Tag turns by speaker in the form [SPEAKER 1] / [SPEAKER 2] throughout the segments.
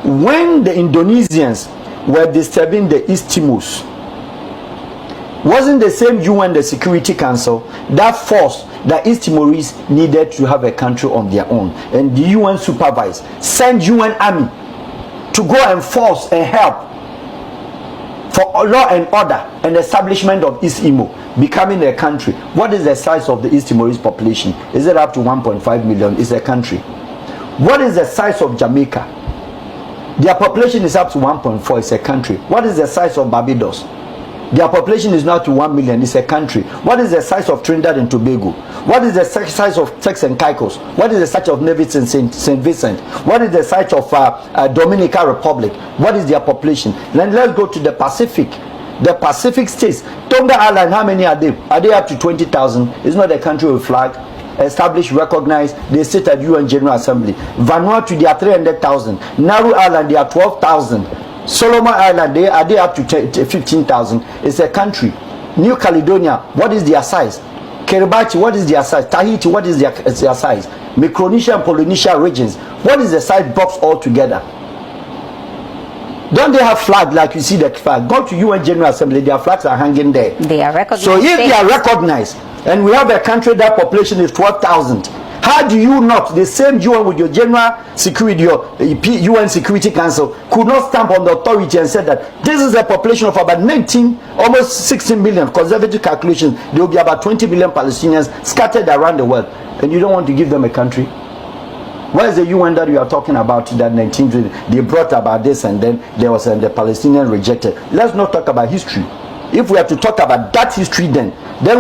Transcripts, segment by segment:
[SPEAKER 1] when the Indonesians were disturbing the East Timors, wasn't the same UN, the Security Council, that forced the East Timorese needed to have a country on their own, and the UN supervised, send UN army to go and force and help for law and order and establishment of East Timor becoming a country. What is the size of the East Timorese population? Is it up to 1.5 million? Is a country. What is the size of Jamaica? Their population is up to 1.4. It's a country. What is the size of Barbados? Their population is now to 1 million. It's a country. What is the size of Trinidad and Tobago? What is the size of Turks and Caicos? What is the size of Nevis and Saint Vincent? What is the size of Dominican Republic? What is their population? Then let's go to the Pacific. The Pacific states. Tonga Island, how many are they? Are they up to 20,000? It's not a country with flag. Established, recognized. They sit at UN General Assembly. Vanuatu, they are 300,000. Nauru Island, they are 12,000. Solomon Island, they are up to 15,000. It's a country. New Caledonia, what is their size? Kiribati, what is their size? Tahiti, what is their size? Micronesia and Polynesia regions, what is the size box altogether? Don't they have flag like you see the flag? Go to UN General Assembly, their flags are hanging there.
[SPEAKER 2] They are recognized.
[SPEAKER 1] So if they are recognized, and we have a country that population is 12,000, how do you not, the same UN with your General Security, your UN Security Council, could not stamp on the authority and say that this is a population of about 19, almost 16 million, conservative calculations, there will be about 20 million Palestinians scattered around the world, and you don't want to give them a country? Where is the UN that you are talking about that 19, they brought about this and then there was the Palestinian rejected? Let's not talk about history. If we have to talk about that history, then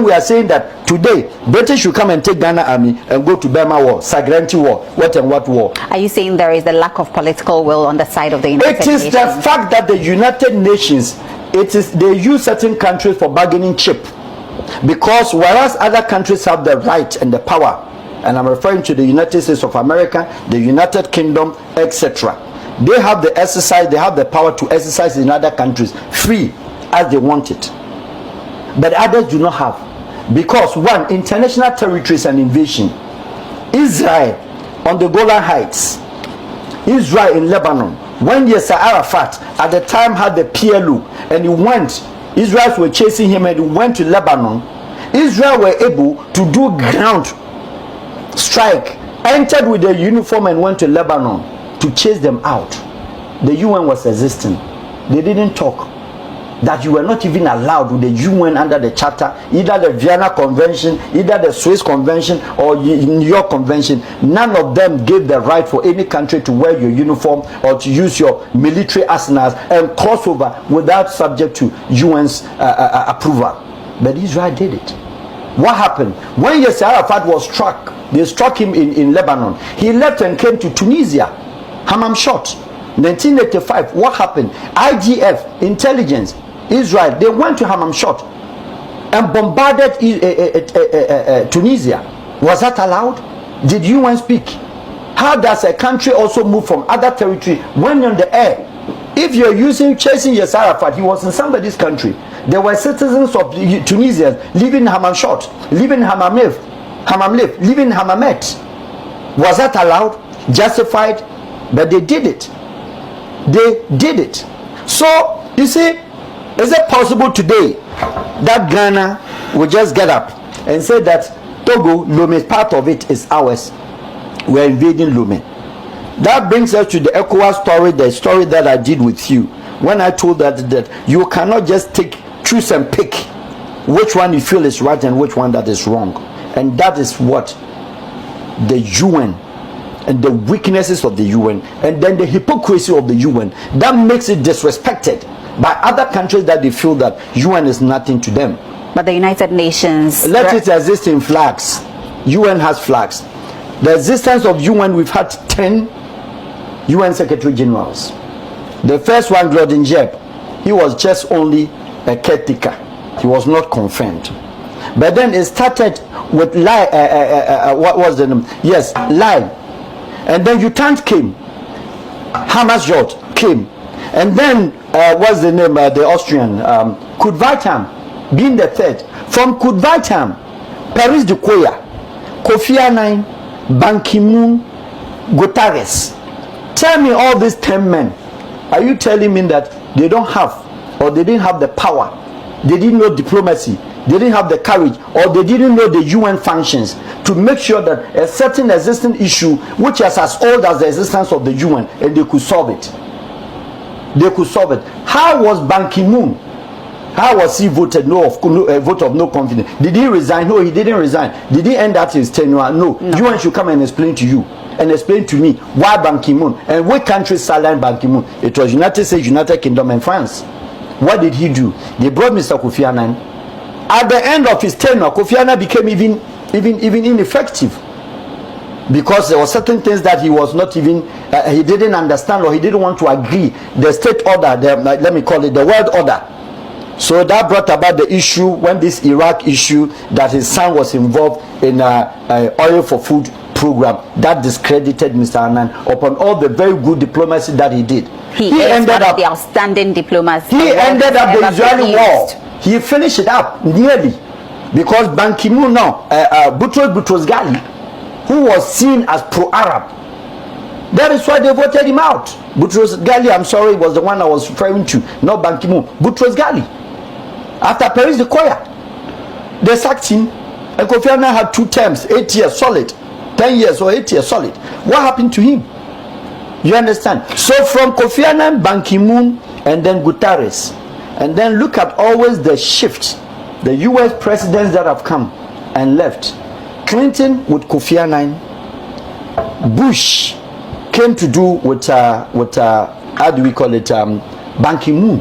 [SPEAKER 1] we are saying that today British should come and take Ghana army and go to Burma war, Sagranti war, what and what war.
[SPEAKER 2] Are you saying there is a lack of political will on the side of the United Nations?
[SPEAKER 1] It is the fact that the United Nations, they use certain countries for bargaining chip, because whereas other countries have the right and the power, and I'm referring to the United States of America, the United Kingdom, etc., they have the exercise, they have the power to exercise in other countries free as they want it, but others do not have, because one, international territories and invasion. Israel on the Golan Heights, Israel in Lebanon, when Yasser Arafat at the time had the PLO and he went, Israelites were chasing him and he went to Lebanon, Israel were able to do ground strike, entered with their uniform and went to Lebanon to chase them out. The UN was existing. They didn't talk. That you were not even allowed with the UN under the charter, either the Vienna Convention, either the Swiss Convention or New York Convention. None of them gave the right for any country to wear your uniform or to use your military arsenals and cross over without subject to UN's approval. But Israel did it. What happened? When Yasser Arafat was struck, they struck him in Lebanon. He left and came to Tunisia. Hammam shot. 1985, what happened? IGF, intelligence, Israel, they went to Hammam-Shot and bombarded Tunisia. Was that allowed? Did UN speak? How does a country also move from other territory when you're on the air? If you're chasing Yasser Arafat, he was in somebody's country. There were citizens of Tunisia living in Hammam-Shot, living in Hammam-Lif, living in Hammamet. Was that allowed? Justified? But they did it. They did it. So, you see, is it possible today that Ghana will just get up and say that Togo, Lomé, part of it is ours? We're invading Lomé. That brings us to the ECOWAS story, the story that I did with you, when I told that you cannot just choose and pick which one you feel is right and which one that is wrong. And that is what the UN and the weaknesses of the UN and then the hypocrisy of the UN that makes it disrespected by other countries that they feel that UN is nothing to them.
[SPEAKER 2] But the United Nations,
[SPEAKER 1] let it exist in flags. UN has flags. The existence of UN, we've had 10 UN Secretary Generals. The first one, Gordon Jeb, he was just only a caretaker. He was not confirmed. But then it started with what was the name? Yes, Lai. And then Utant came. Hammarskjöld came. And then what's the name? The Austrian Kudvaitam being the third. From Kudvaitam, Paris de Koya, Kofi Annan, Ban Ki-moon, Guterres. Tell me, all these 10 men, are you telling me that they don't have, or they didn't have the power, they didn't know diplomacy, they didn't have the courage, or they didn't know the UN functions to make sure that a certain existing issue, which is as old as the existence of the UN, and they could solve it? They could solve it. How was Ban Ki-moon? How was he voted a vote of no confidence? Did he resign? No, he didn't resign. Did he end at his tenure? No. UN should come and explain to you and explain to me why Ban Ki-moon and what countries sidelined Ban Ki-moon. It was United States, United Kingdom, and France. What did he do? They brought Mr. Kofi Annan. At the end of his tenure, Kofi Annan became even ineffective, because there were certain things that he was not even he didn't understand, or he didn't want to agree. The state order, let me call it the world order. So that brought about the issue when this Iraq issue, that his son was involved in oil for food program, that discredited Mr. Annan upon all the very good diplomacy that he did.
[SPEAKER 2] He ended up the outstanding diplomacy.
[SPEAKER 1] He ended up the Israeli war. He finished it up nearly, because Ban Ki-moon now, Boutros Ghali, who was seen as pro-Arab, that is why they voted him out. Boutros Ghali, I'm sorry, was the one I was referring to, not Ban Ki-moon. Boutros Ghali. After Paris the Koya, they sacked him, and Kofi Annan had 2 terms, 8 years solid, 10 years or 8 years solid. What happened to him? You understand? So from Kofi Annan, Ban Ki-moon, and then Guterres, and then look at always the shift, the US presidents that have come and left. Clinton with Kofi Annan, Bush came to do with how do we call it, Ban Ki-moon.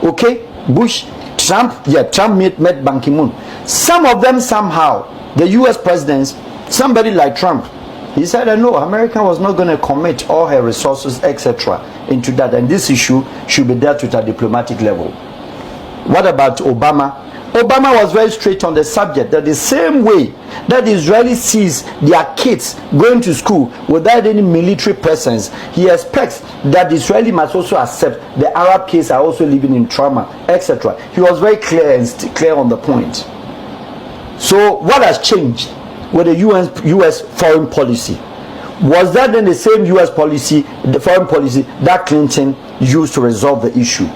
[SPEAKER 1] Okay, Bush, Trump, Trump met Ban Ki-moon. Some of them somehow, the US presidents, somebody like Trump, he said no, America was not going to commit all her resources, etc., into that, and this issue should be dealt with at diplomatic level. What about Obama? Obama was very straight on the subject, that the same way that the Israelis sees their kids going to school without any military presence, he expects that the Israeli must also accept the Arab kids are also living in trauma, etc. He was very clear on the point. So what has changed with the US foreign policy? Was that then the same US policy, the foreign policy that Clinton used to resolve the issue?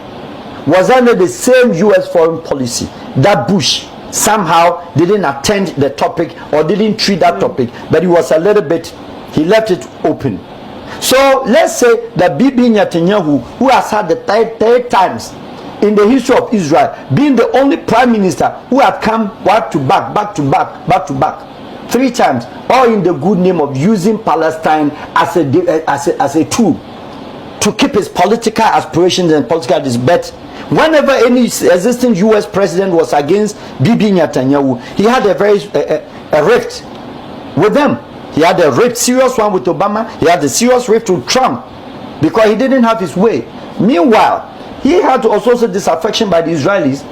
[SPEAKER 1] Was that the same US foreign policy that Bush somehow didn't attend the topic or didn't treat that topic, but he was a little bit, he left it open? So let's say that Bibi Netanyahu, who has had the third times in the history of Israel, being the only prime minister who had come back to back 3 times, all in the good name of using Palestine as a tool to keep his political aspirations and political disbet. Whenever any existing US president was against Bibi Netanyahu, he had a very a rift with them. He had a serious one with Obama. He had a serious rift with Trump because he didn't have his way. Meanwhile, he had also disaffection by the Israelis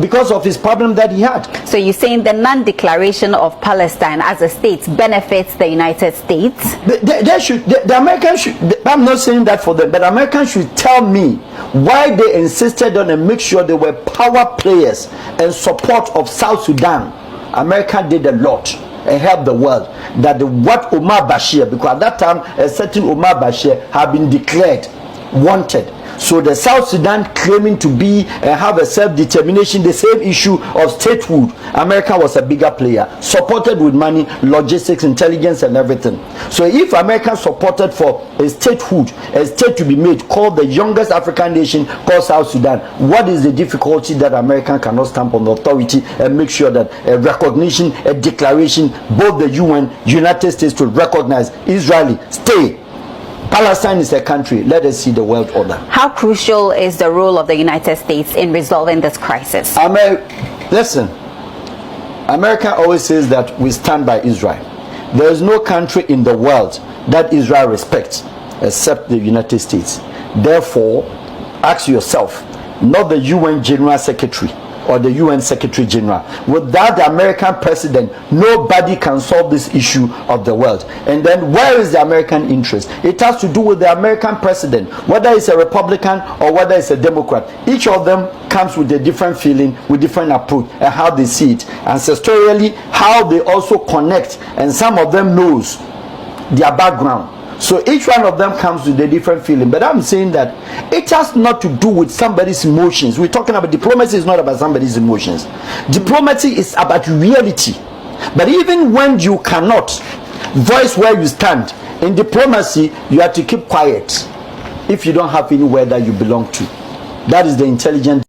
[SPEAKER 1] because of his problem that he had.
[SPEAKER 2] So you're saying the non-declaration of Palestine as a state benefits the United States?
[SPEAKER 1] The Americans should, I'm not saying that for them, but Americans should tell me why they insisted on and make sure they were power players and support of South Sudan. America did a lot and helped the world. That what Omar Bashir, because at that time a certain Omar Bashir had been declared wanted. So the South Sudan claiming to be and have a self-determination, the same issue of statehood, America was a bigger player, supported with money, logistics, intelligence, and everything. So if America supported for a statehood, a state to be made, called the youngest African nation, called South Sudan, what is the difficulty that America cannot stamp on the authority and make sure that a recognition, a declaration, both the UN, United States to recognize Israeli, stay. Palestine is a country. Let us see the world order.
[SPEAKER 2] How crucial is the role of the United States in resolving this crisis?
[SPEAKER 1] Listen, America always says that we stand by Israel. There is no country in the world that Israel respects except the United States. Therefore, ask yourself, not the UN General Secretary or the UN Secretary General. Without the American president, nobody can solve this issue of the world. And then where is the American interest? It has to do with the American president, whether it's a Republican or whether it's a Democrat. Each of them comes with a different feeling, with different approach and how they see it. Ancestrally, how they also connect, and some of them knows their background. So each one of them comes with a different feeling. But I'm saying that it has not to do with somebody's emotions. We're talking about diplomacy is not about somebody's emotions. Diplomacy is about reality. But even when you cannot voice where you stand, in diplomacy, you have to keep quiet if you don't have anywhere that you belong to. That is the intelligent